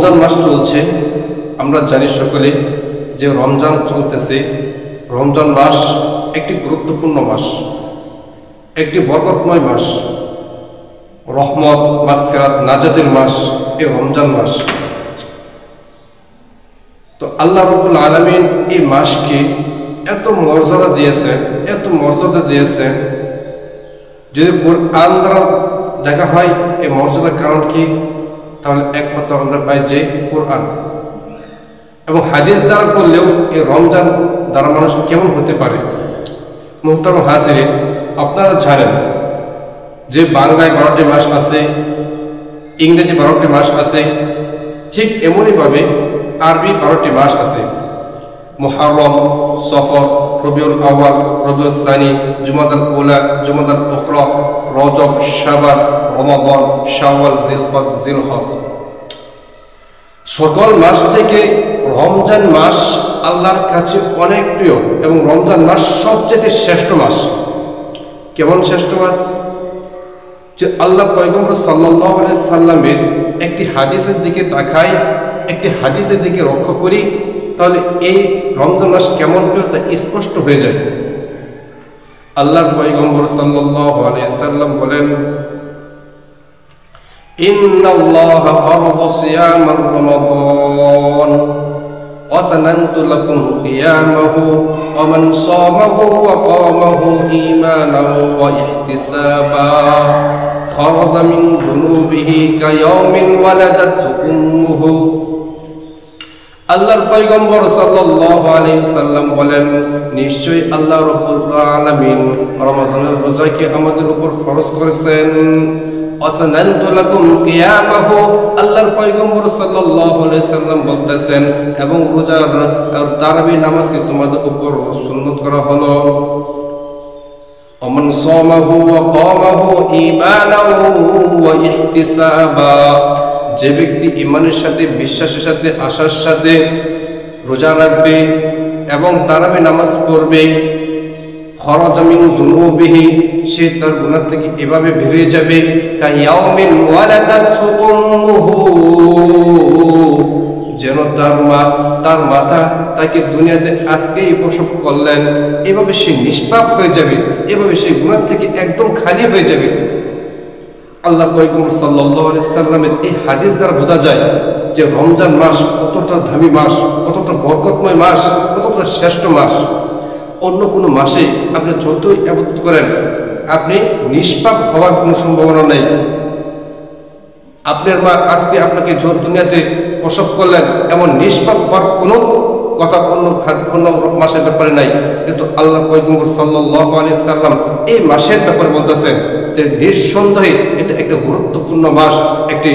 রমজান মাস চলছে। আমরা জানি সকলে যে রমজান চলতেছে। রমজান মাস একটি গুরুত্বপূর্ণ মাস, একটি বরকতময় মাস, রহমত, মাগফিরাত, নাজাতের মাস এই রমজান মাস। তো আল্লাহ রাব্বুল আলামিন এই মাসকে এত মর্যাদা দিয়েছেন, এত মর্যাদা দিয়েছেন। যদি কোরআন দ্বারা দেখা হয় এই মর্যাদার কারণ কি, তাহলে একমাত্র আমরা পাই যে কোরআন, এবং হাদিস দ্বারা করলেও এই রমজান দ্বারা মানুষ কেমন হতে পারে। মুহতারাম হাজিরিন, আপনারা জানেন যে বাংলায় 12টি মাস আছে, ইংরেজি 12টি মাস আছে, ঠিক এমনইভাবে আরবি 12টি মাস আছে। মুহররম, সফর, রবিউল আউয়াল, রবিউল সানি, জুমাদাল উলা, জুমাদাল উখরা, রজব, শাবান, রমাদান, শাওয়াল, জিলকদ, জিলহজ। সকল মাস থেকে রমজান মাস আল্লাহর কাছে অনেক প্রিয়, এবং রমজান মাস সবচেয়ে শ্রেষ্ঠ মাস। কেমন শ্রেষ্ঠ মাস? যে আল্লাহ পয়গম্বর সাল্লাল্লাহু আলাইহি সাল্লামের একটি হাদিসের দিকে তাকাই, একটি হাদিসের দিকে লক্ষ্য করি, তাহলে এই রমজান মাস কেমন প্রিয় তা স্পষ্ট হয়ে যায়। আল্লাহর পয়গম্বর সাল্লাল্লাহু আলাইহি সাল্লাম বলেন, ইন্নাল্লাহা ফারাদা সিয়াম রমাদান ওয়া সানানতু লাকুম কিয়ামাহু ওয়া মান সামাহু ওয়া কামাহু ঈমানান ওয়া ইহতিসাবা খারাজা মিন যুনুবিহি কায়াউমিন ওয়ালাদাতহু উম্মুহু। আল্লাহর পয়গম্বর সাল্লাল্লাহু আলাইহি সাল্লাম বলেন, নিশ্চয়ই আল্লাহ রাব্বুল আলামিন রমজানের রোজাকে আমাদের উপর ফরজ করেছেন। ওয়াসানানতু লাকুম কিয়ামাহু, আল্লাহর পয়গম্বর সাল্লাল্লাহু আলাইহি সাল্লাম বলতেছেন, এবং রোজার তারাবি নামাজকে তোমাদের উপর সুন্নত করা হলো। ওমান সামাহু ওয়া কামাহু ঈমানান ওয়া ইহতিসাবা, যে ব্যক্তি ঈমানের সাথে, বিশ্বাসের সাথে, আশার সাথে রোজা রাখবে এবং তারাবি নামাজ পড়বে, খরাজা মিন যুনুবিহি, সে তার গুনাহ থেকে এভাবে বেরিয়ে যাবে, কায়াউমিন ওয়ালাদাতহু উম্মুহু, যেন তার মাতা তাকে দুনিয়াতে আজকেই প্রসব করলেন, এভাবে সে নিষ্পাপ হয়ে যাবে, এভাবে সে গুনাহ থেকে একদম খালি হয়ে যাবে। আল্লাহ পয়গম্বর সাল্লাল্লাহু আলাইহি সাল্লামের এই হাদিস দ্বারা বোঝা যায় যে রমজান মাস কতটা দামি মাস, কতটা বরকতময় মাস, কতটা শ্রেষ্ঠ মাস। অন্য কোনো মাসে আপনি যতই ইবাদত করেন, আপনি নিষ্পাপ হওয়ার কোনো সম্ভাবনা নেই। আপনার মা আজকে আপনাকে দুনিয়াতে প্রসব করলেন, এমন নিষ্পাপ হওয়ার কোনো কথা অন্য মাসের ব্যাপারে নাই। কিন্তু আল্লাহ পয়গম্বর সাল্লাল্লাহু আলাইহি সাল্লাম এই মাসের ব্যাপারে বলতেছেন যে নিঃসন্দেহে এটা একটা গুরুত্বপূর্ণ মাস, একটি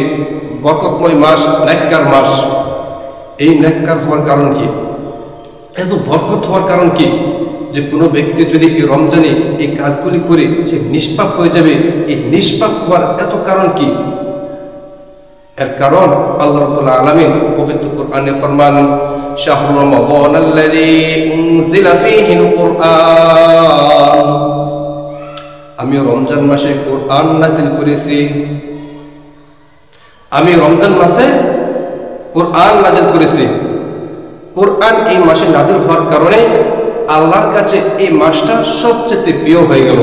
বরকতময় মাস, নেককার মাস। এই নেককার হওয়ার কারণ কি, এত বরকত হওয়ার কারণ কি? যে কোনো ব্যক্তি যদি এই রমজানে এই কাজগুলি করে সে নিষ্পাপ হয়ে যাবে, এই নিষ্পাপ হওয়ার এত কারণ কি? এর কারণ আল্লাহ রাব্বুল আলামিন পবিত্র কোরআনে ফরমান, শাহরু রমাদানাল্লাযী উনজিলা ফীহিল কুরআন, আমি রমজান মাসে কোরআন নাযিল করেছি। আমি রমজান মাসে কোরআন নাযিল করেছি। কোরআন এই মাসে নাযিল হওয়ার কারণে আল্লাহর কাছে এই মাসটা সবচেয়ে প্রিয় হয়ে গেল।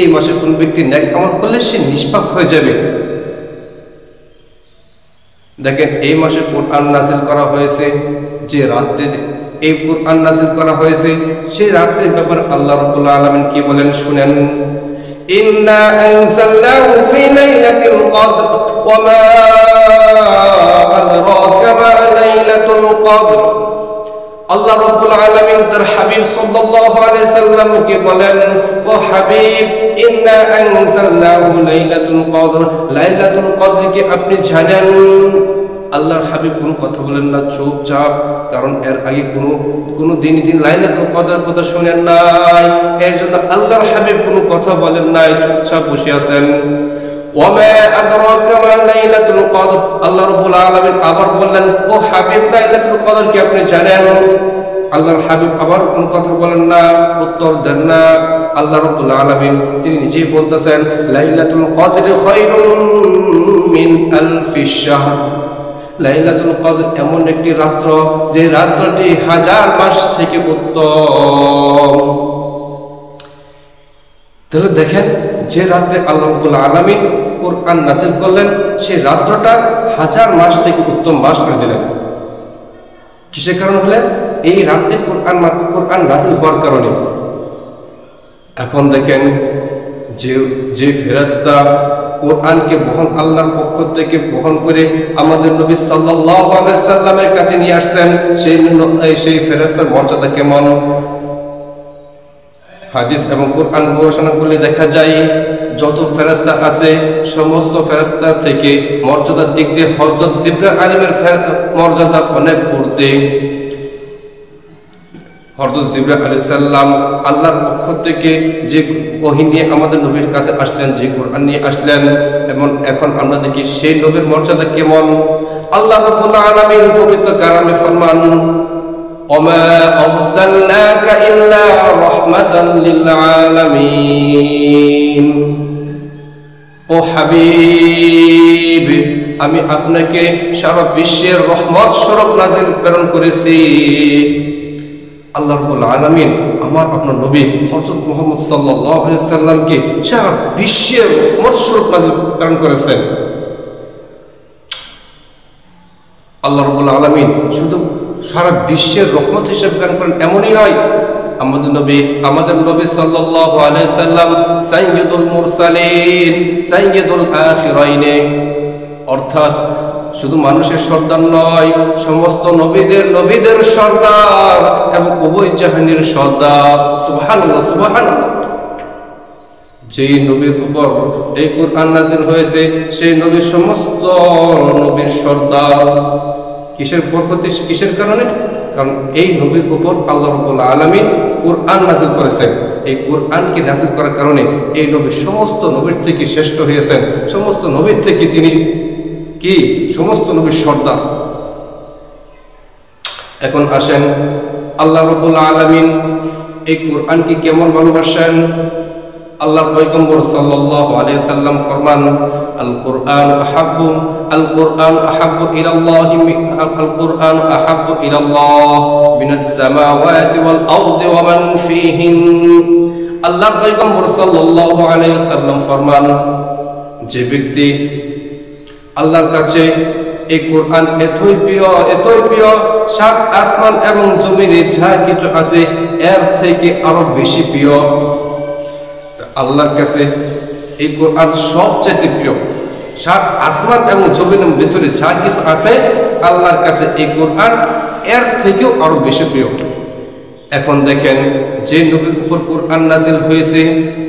এই মাসে কোন ব্যক্তি নেক আমল করলে সে নিষ্পাপ হয়ে যাবে। দেখেন, এই মাসে কোরআন নাযিল করা হয়েছে যে রাতে, এই কোরআন নাযিল করা হয়েছে সেই রাতের ব্যাপারে আল্লাহ রাব্বুল আলামিন কি বলেন শুনেন, ইন্না আনজালনাহু ফি লাইলাতিল কদর ওয়া মা আদরাকা মা লাইলাতুল কদর। আল্লাহ রাব্বুল আলামিন তার হাবিব সাল্লাল্লাহু আলাইহি সাল্লামকে বলেন, ও হাবিব, ইন্না আনজালনাহু লাইলাতুল কদর, লাইলাতুল কদরকে আপনি জানেন। আল্লাহর হাবিব কোনো কথা বলেন না, চুপচাপ, কারণ এর আগে কোনো দিন লাইলাতুল কদরের কথা শুনেন নাই। এর জন্য আল্লাহর হাবিব কোনো কথা বলেন নাই, চুপচাপ বসে আছেন। ওয়ামা আদরাকা মা লাইলাতুল কদর, আল্লাহ রাব্বুল আলামিন আবার বললেন, ও হাবিব, লাইলাতুল কদর কি আপনি জানেন? আল্লাহর হাবিব আবার কোন কথা বলেন না, উত্তর দেন না। আল্লাহ রাব্বুল আলামিন তিনি নিজেই বলতেছেন, লাইলাতুল কদর খায়রুম মিন আলফি শাহর, লাইলাতুল কদর এমন একটি রাত্র যে রাত্রটি 1000 মাস থেকে উত্তম। তাহলে দেখেন, যে রাত্রে আল্লাহ রাব্বুল আলামিন কোরআন নাযিল করলেন, সেই রাত্রটা 1000 মাস থেকে উত্তম মাস করে দিলেন। কিসের কারণে হলেন? এই রাতে কোরআন নাযিল হওয়ার কারণে। এখন দেখেন, যে ফেরেশতা কোরআনকে আল্লাহর পক্ষ থেকে বহন করে আমাদের নবী সাল্লাল্লাহু আলাইহি সাল্লামের কাছে নিয়ে আসছেন, সেই ফেরেশতার মর্যাদা কেমন? হাদিস এবং কোরআন গবেষণা করলে দেখা যায়, যত ফেরেশতা আছে সমস্ত ফেরেশতার থেকে মর্যাদার দিক দিয়ে হযরত জিবরাইল আলাইহির মর্যাদা অনেক ঊর্ধ্বে। হযরত জিবরাইল আলাইহিস সালাম আল্লাহর পক্ষ থেকে যে ওহী নিয়ে আমাদের নবীর কাছে আসলেন, যে কোরআন নিয়ে আসলেন, এবং এখন আমরা দেখি সেই নবীর মর্যাদা কেমন। আল্লাহ রাব্বুল আলামিন পবিত্র কালামে ফরমান, ওমা আরসালনাকা ইল্লা রাহমাতাল লিল আলামিন। ও হাবিব, আমি আপনাকে সারা বিশ্বের রহমত স্বরূপ নাযিল প্রেরণ করেছি। আল্লাহ রাব্বুল আলামিন আপনার নবী হযরত মুহাম্মদ সাল্লাল্লাহু আলাইহি সাল্লামকে সারা বিশ্বের রহমত স্বরূপ নাযিল প্রেরণ করেছেন। আল্লাহ রাব্বুল আলামিন শুধু সারা বিশ্বের রহমত হিসেবে প্রেরণ করেন এমনই নয়, আমাদের নবী সাল্লাল্লাহু আলাইহি সাল্লাম সাইয়্যিদুল মুরসালিন, সাইয়্যিদুল আখিরাইন, অর্থাৎ শুধু মানুষের সর্দার নয়, সমস্ত নবীদের সর্দার এবং উভয় জাহানের সর্দার। সুবহানাল্লাহ, সুবহানাল্লাহ। যেই নবীর উপর এই কোরআন নাযিল হয়েছে, সেই নবী সমস্ত নবীর সর্দার। কিসের কারণে? কারণ এই নবীর উপর আল্লাহ রাব্বুল আলামিন কোরআন নাযিল করেছেন। এই কোরআনকে নাযিল করার কারণে এই নবী সমস্ত নবীর থেকে শ্রেষ্ঠ হয়েছেন। সমস্ত নবীর থেকে তিনি সমস্ত নবীর সর্দার। এখন আসেন, আল্লাহ রাব্বুল আলামিন এই কোরআনকে কেমন ভালোবাসেন। আল্লাহর পয়গম্বর সাল্লাল্লাহু আলাইহি সাল্লাম ফরমান, আল কুরআন আহাব্বু ইলাল্লাহ মিনাস সামাওয়াতি ওয়াল আরদি ওয়া মান ফীহিন। আল্লাহর পয়গম্বর সাল্লাল্লাহু আলাইহি সাল্লাম ফরমান, যে ব্যক্তি আল্লাহর কাছে এই কোরআন এতই প্রিয়, সাত আসমান এবং জমিনে যা কিছু আছে এর থেকে আরো বেশি প্রিয়। আল্লাহর কাছে এই কোরআন সবচেয়ে প্রিয়। সাত আসমান এবং জমিনের ভিতরে যা কিছু আছে আল্লাহর কাছে এই কোরআন এর থেকেও আরো বেশি প্রিয়। এখন দেখেন, যে নবীর উপর কোরআন নাযিল হয়েছে,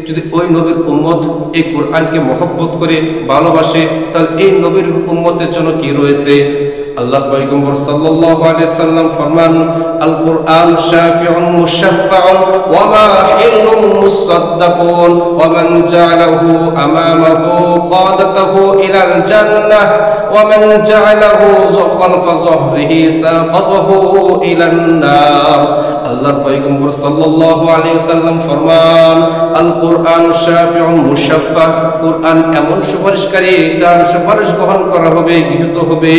যদি ওই নবীর উম্মত এই কোরআনকে মহব্বত করে ভালোবাসে, তাহলে এই নবীর উম্মতের জন্য কি রয়েছে? আল্লাহ পয়গম্বর সাল্লাল্লাহু আলাইহি সাল্লাম ফরমান, আল কুরআন শাফিউন মুশাফফাউন ওয়া মাহিলুন মুসাদ্দাকুন ওয়া মান জাআলাহু আমামাহু কাদাতাহু ইলাল জান্নাহ ওয়া মান জাআলাহু খালফা যহরিহি সাকাতাহু ইলান নার। আল্লাহর পয়গম্বর সাল্লাল্লাহু আলাইহি সাল্লাম ফরমান, আল কুরআন শাফিউন মুশাফফা, কোরআন এমন সুপারিশকারী, তার সুপারিশ গ্রহণ করা হবে, গৃহীত হবে।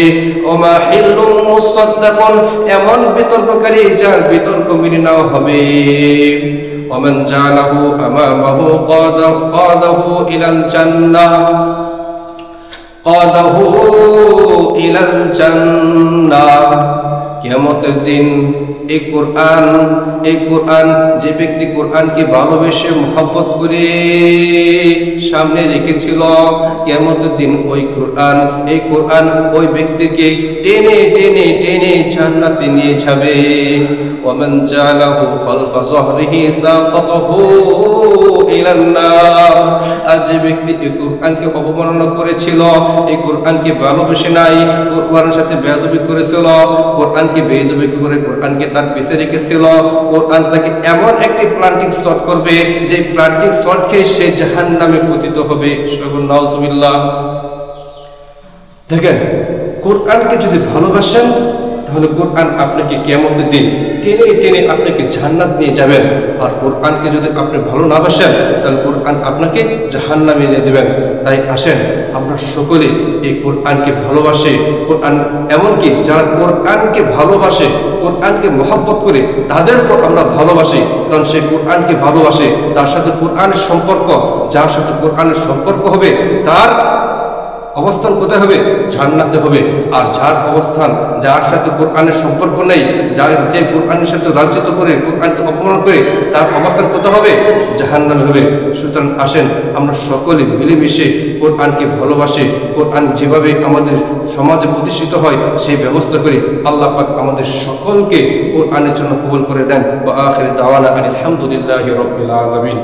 মাহিলুম মুসাদ্দাকুন, এমন বিতর্ককারী যার বিতর্ক মেনে নেওয়া হবে। ওমান জাআলাহু আমামাহু কাদাহু ইলাল জান্নাহ। কিয়ামতের দিন এই কোরআন যে ব্যক্তি কোরআনকে ভালোবেসে মহব্বত করে সামনে রেখেছিল, কিয়ামতের দিন এই কোরআন ওই ব্যক্তিকে টেনে টেনে টেনে জান্নাতে নিয়ে যাবে। ওয়ামান জাআলাহু খালফা যহরিহি সাকাতাহু ইলান নার। আর যে ব্যক্তি এই কোরআনকে অবমাননা করেছিল, এই কোরআনকে ভালোবেসে নাই, কোরআনের সাথে বেয়াদবি করেছিল, কোরআনকে বেয়াদবি করে কোরআনকে তার পিছে রেখেছিল, কোরআন তাকে এমন একটি প্লান্টিং শট করবে, যে প্লান্টিং শট খেয়ে সে জাহান্নামে পতিত হবে। নাউজুবিল্লাহ। দেখেন, কোরআনকে যদি ভালোবাসেন, তাহলে কোরআন আপনাকে কিয়ামতের দিন টেনে টেনে আপনাকে জান্নাত নিয়ে যাবেন। আর কোরআনকে যদি আপনি ভালো না বাসেন, তাহলে কোরআন আপনাকে জাহান্নামে নিয়ে দেবেন। তাই আসেন আমরা সকলে এই কোরআনকে ভালোবাসে, কোরআন এমনকি যারা কোরআনকে ভালোবাসে, কোরআনকে মহব্বত করে তাদেরকেও আমরা ভালোবাসি, কারণ সে কোরআনকে ভালোবাসে, তার সাথে কোরআনের সম্পর্ক, যার সাথে কোরআনের সম্পর্ক হবে তার অবস্থান কোথায় হবে? জান্নাতে হবে। আর যার অবস্থান, যার সাথে কোরআনের সম্পর্ক নেই, যে কোরআনের সাথে লাঞ্ছিত করে, কোরআনকে অপমান করে, তার অবস্থান কোথায় হবে? জাহান্নামে হবে। সুতরাং আসেন আমরা সকলে মিলেমিশে কোরআনকে ভালোবাসে, কোরআন যেভাবে আমাদের সমাজে প্রতিষ্ঠিত হয় সেই ব্যবস্থা করি। আল্লাহ পাক আমাদের সকলকে কোরআনের জন্য কবুল করে দেন। ওয়া আখির দাওয়ানা আলহামদুলিল্লাহি রাব্বিল আলামিন।